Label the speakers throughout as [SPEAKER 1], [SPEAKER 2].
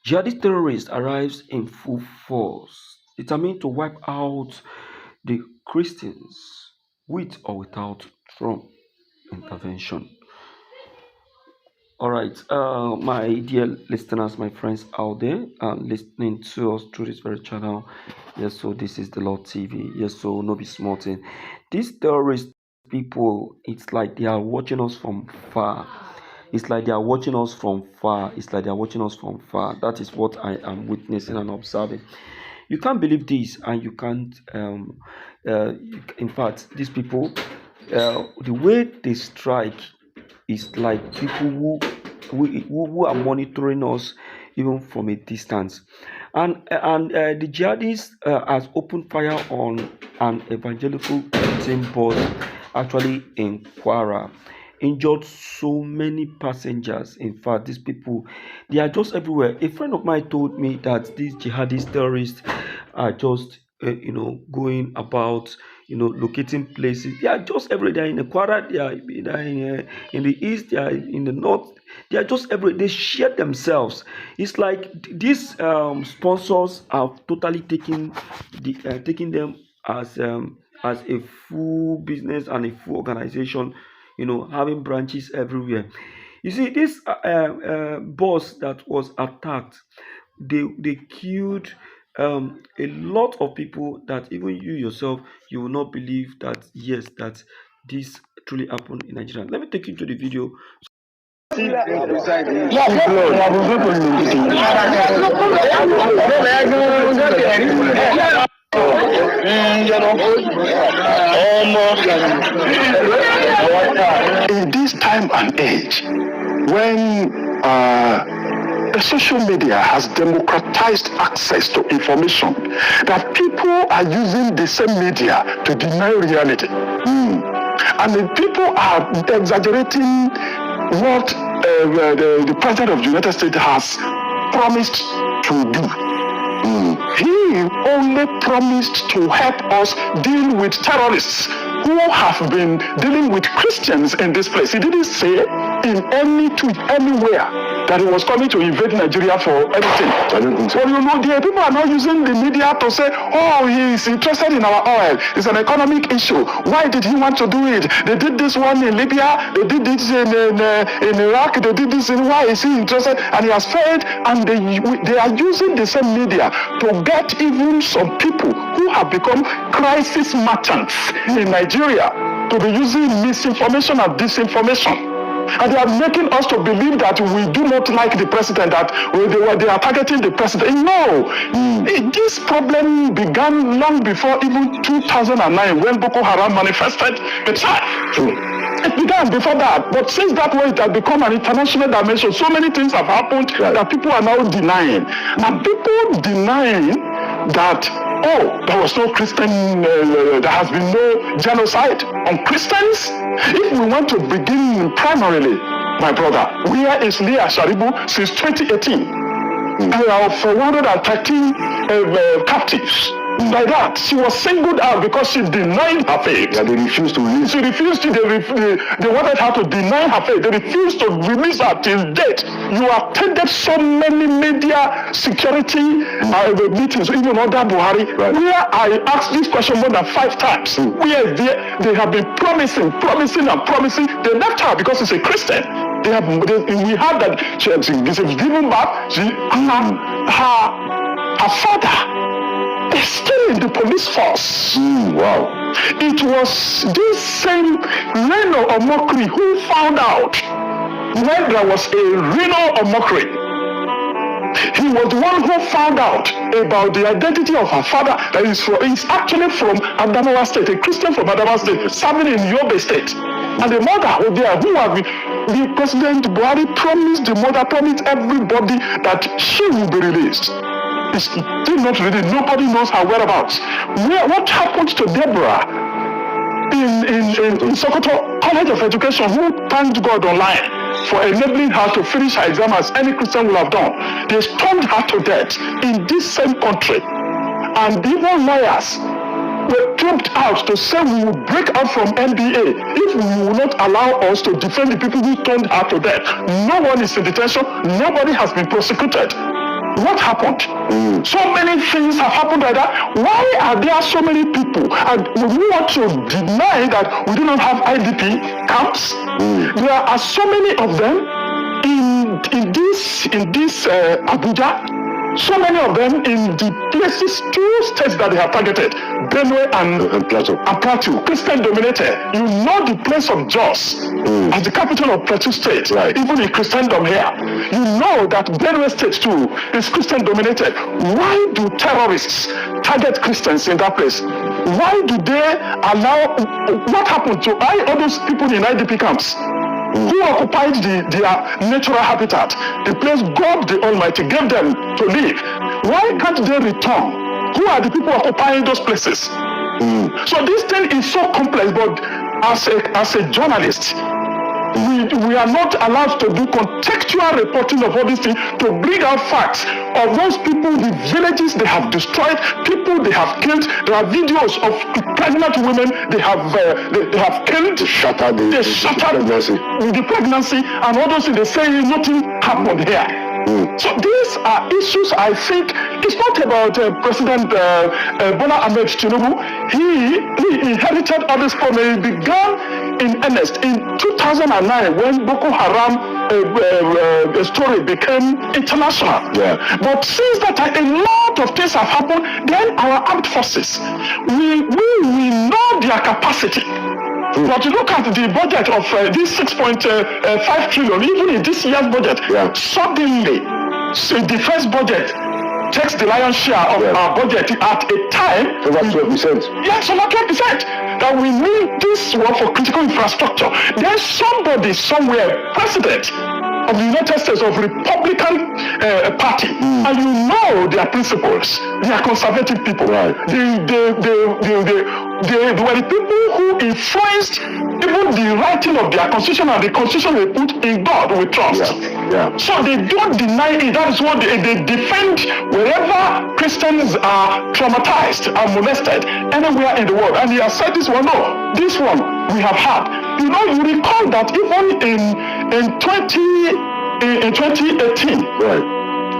[SPEAKER 1] Jihadist terrorist arrives in full force, determined to wipe out the Christians with or without Trump intervention. All right, my dear listeners, my friends out there, listening to us through this very channel. Yes, so this is the Lord TV. Yes, so no be small thing. These terrorist people, it's like they are watching us from far. It's like they are watching us from far. It's like they are watching us from far. That is what I am witnessing and observing. You can't believe this, and you can't. In fact, these people, the way they strike is like people who are monitoring us even from a distance. And the jihadists has opened fire on an evangelical team bus actually in Kwara, injured so many passengers. In fact, these people, they are just everywhere. A friend of mine told me that these jihadist terrorists are just going about, locating places. They are just everywhere. They are in the Kwara, in the east, they are in the north. They are just everywhere. They share themselves. It's like these sponsors have totally taking them as a full business and a full organization, having branches everywhere. You see, this boss that was attacked, they killed a lot of people that even you yourself, you will not believe that, yes, that this truly happened in Nigeria. Let me take you to the video.
[SPEAKER 2] In this time and age, when the social media has democratized access to information, that people are using the same media to deny reality. And the people are exaggerating what the President of the United States has promised to do. He only promised to help us deal with terrorists who have been dealing with Christians in this place. He didn't say in any tweet anywhere that he was coming to invade Nigeria for anything. I don't think so. Well, the people are not using the media to say, oh, he is interested in our oil. It's an economic issue. Why did he want to do it? They did this one in Libya. They did this in Iraq. They did this in, why is he interested? And he has failed. And they are using the same media to get even some people who have become crisis merchants in Nigeria to be using misinformation and disinformation. And they are making us to believe that we do not like the president, that they are targeting the president. No, this problem began long before even 2009 when Boko Haram manifested itself. It began before that, but since that way it has become an international dimension. So many things have happened that people are now denying. Now people denying that, oh, there was no Christian, there has been no genocide on Christians. If we want to begin primarily, my brother, where is Leah Sharibu since 2018? There are 413 captives. Like that, she was singled out because she denied her faith. Yeah, they refused to release. She refused to. They wanted her to deny her faith. They refused to release her till date. You attended so many media security meetings, even under Buhari, where I asked this question more than 5 times. Where they have been promising. They left her because she's a Christian. We heard that she was given back. Her father is still in the police force. Wow. It was this same Reno Omokri who found out when there was a Reno Omokri. He was the one who found out about the identity of her father. That is actually from Adamawa State, a Christian from Adamawa State, serving in Yobe State. And the mother was there, who had the President Buhari promised everybody that she will be released. It's still not ready. Nobody knows her whereabouts. What happened to Deborah in Sokoto College of Education, who thanked God online for enabling her to finish her exam as any Christian would have done? They stoned her to death in this same country. And even lawyers were trooped out to say we will break out from NBA if we will not allow us to defend the people who stoned her to death. No one is in detention. Nobody has been prosecuted. what happened? So many things have happened like that. Why are there so many people? And we want to deny that we do not have IDP camps. There are so many of them in this Abuja. So many of them in the places, 2 states that they have targeted, Benue and Plateau, Christian dominated. You know the place of Jos as the capital of Plateau State, even in Christendom here. You know that Benue State too is Christian dominated. Why do terrorists target Christians in that place? Why do they allow, what happened to all those people in IDP camps? Who occupied their natural habitat, the place God the Almighty gave them to live? Why can't they return? Who are the people occupying those places? So this thing is so complex, but as a journalist, we are not allowed to do contextual reporting of all these things, to bring out facts of those people, the villages they have destroyed, people they have killed. There are videos of pregnant women they have killed. They shattered the pregnancy, and all those things. They say nothing happened here. So these are issues. I think it's not about President Bola Ahmed Tinubu. He inherited all this problem. He began in earnest in 2009 when Boko Haram story became international. But since that time, a lot of things have happened. Then our armed forces, we know their capacity. But look at the budget of this 6.5 trillion, even in this year's budget, suddenly, the first budget takes the lion's share of our budget at a time. Over 12%. Yes, over 12%. That we need this one for critical infrastructure. There's somebody somewhere, president of the United States of Republican Party, and you know their principles. They are conservative people. They were the people who influenced even the writing of their constitution, and the constitution they put in God we trust. So they don't deny it. That is what they defend wherever Christians are traumatized and molested anywhere in the world. And he has said this one, no, this one we have had. You know, you recall that even in 2018,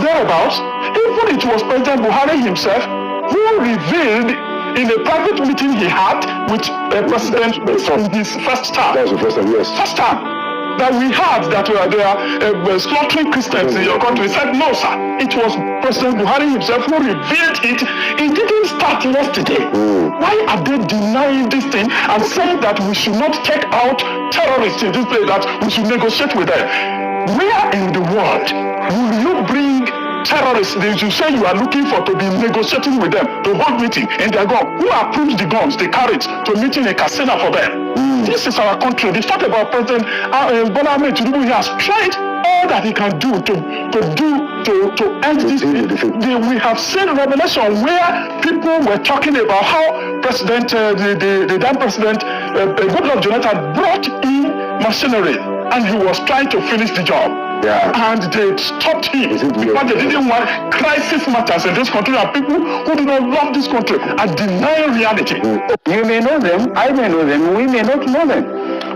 [SPEAKER 2] thereabouts, even it was President Buhari himself who revealed in a private meeting he had with President from his first term. That was the first time, yes. First time. That we had that they are slaughtering Christians in your country. He said, no, sir. It was President Buhari himself who revealed it. It didn't start yesterday. Why are they denying this thing and saying that we should not take out terrorists in this place, that we should negotiate with them? Where in the world will you bring terrorists you say you are looking for to be negotiating with them, to hold meeting in their gun? Who approves the guns they carry to meet in a casino for them? This is our country. They talk about President Bola Ahmed Tinubu. He has tried all that he can do to end this. We have seen revelation where people were talking about how President, the then President, Goodluck Jonathan brought in machinery, and he was trying to finish the job. And they stopped him because they didn't want crisis matters in this country, and people who do not love this country are denying reality.
[SPEAKER 3] You may know them, I may know them, we may not know them.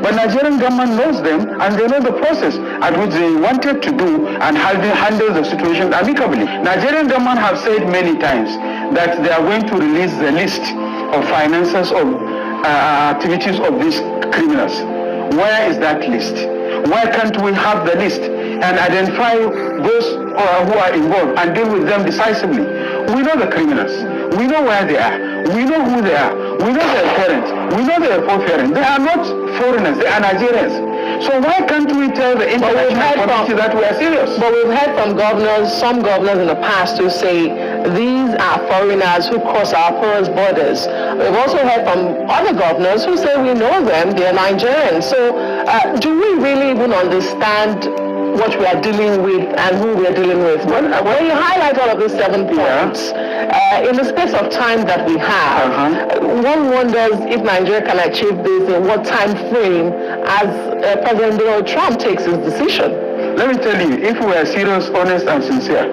[SPEAKER 3] But Nigerian government knows them, and they know the process at which they wanted to do and how they handle the situation amicably. Nigerian government have said many times that they are going to release the list of finances of activities of these criminals. Where is that list? Why can't we have the list and identify those who are involved and deal with them decisively? We know the criminals. We know where they are. We know who they are. We know their parents. We know their foreparents. They are not foreigners. They are Nigerians. So why can't we tell the international community that we are serious?
[SPEAKER 4] But we've heard from some governors in the past who say these are foreigners who cross our porous borders. We've also heard from other governors who say we know them, they're Nigerians. So do we really even understand what we are dealing with and who we are dealing with? When you highlight all of these 7 points, in the space of time that we have, one wonders if Nigeria can achieve this in what time frame as President Donald Trump takes his decision.
[SPEAKER 3] Let me tell you, if we are serious, honest, and sincere,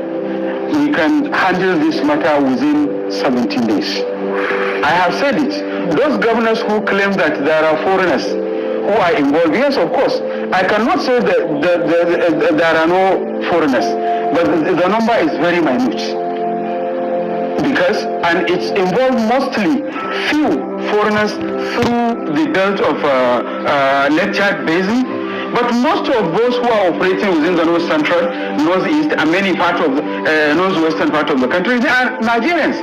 [SPEAKER 3] we can handle this matter within 17 days. I have said it. Those governors who claim that there are foreigners who are involved, yes, of course. I cannot say that there are no foreigners. but the number is very minute. And it's involved mostly few foreigners through the belt of Lake Chad Basin, but most of those who are operating within the North Central, Northeast, and many parts of the Northwestern part of the country, they are Nigerians.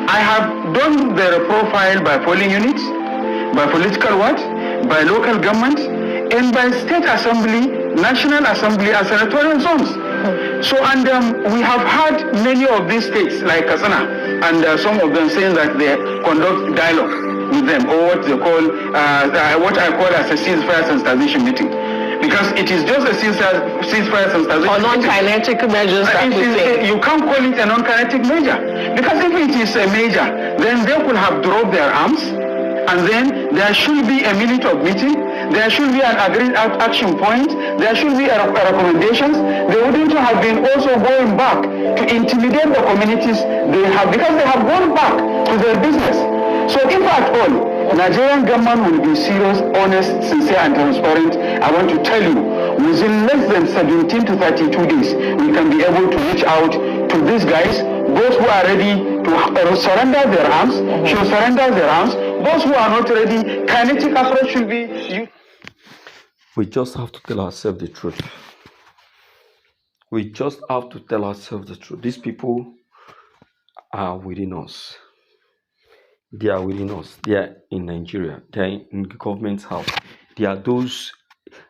[SPEAKER 3] I have done their profile by polling units, by political what, by local government, and by state assembly, national assembly, and senatorial zones. So, and we have had many of these states, like Katsina, and some of them saying that they conduct dialogue with them, or what they call, what I call as a ceasefire sensitization meeting. Because it is just a ceasefire sensitization
[SPEAKER 4] or non-kinetic measures that we take.
[SPEAKER 3] You can't call it a non-kinetic measure. Because if it is a major, then they could have dropped their arms, and then there should be a minute of meeting, there should be an agreed action point, there should be recommendations. They wouldn't have been also going back to intimidate the communities they have, because they have gone back to their business. So if at all, Nigerian government will be serious, honest, sincere, and transparent, I want to tell you, within less than 17 to 32 days, we can be able to reach out to these guys. Those who are ready to surrender their arms should surrender their arms. Those who are not ready, kinetic approach should be used.
[SPEAKER 1] We just have to tell ourselves the truth. We just have to tell ourselves the truth. These people are within us. They are within us. They are in Nigeria. They are in the government's house. They are those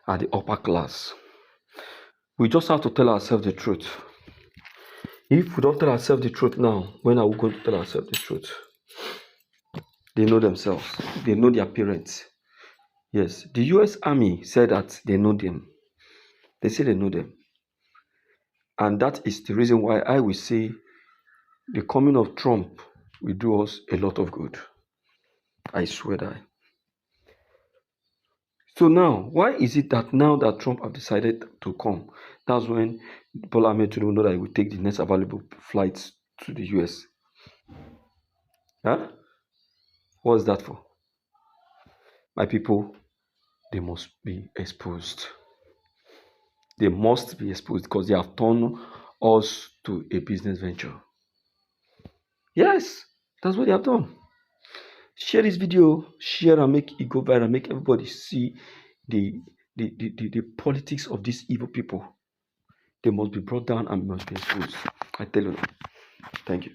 [SPEAKER 1] at the upper class. We just have to tell ourselves the truth. If we don't tell ourselves the truth now, when are we going to tell ourselves the truth? They know themselves. They know their parents. Yes, the US Army said that they know them. They say they know them. And that is the reason why I will say the coming of Trump will do us a lot of good. I swear that. So now, why is it that now that Trump have decided to come, that's when Bola Ahmed Tinubu know that he will take the next available flights to the US? Huh? What's that for? My people, they must be exposed. They must be exposed because they have turned us to a business venture. Yes, that's what they have done. Share this video, share and make it go viral, make everybody see the politics of these evil people. They must be brought down and must be exposed. I tell you. Thank you.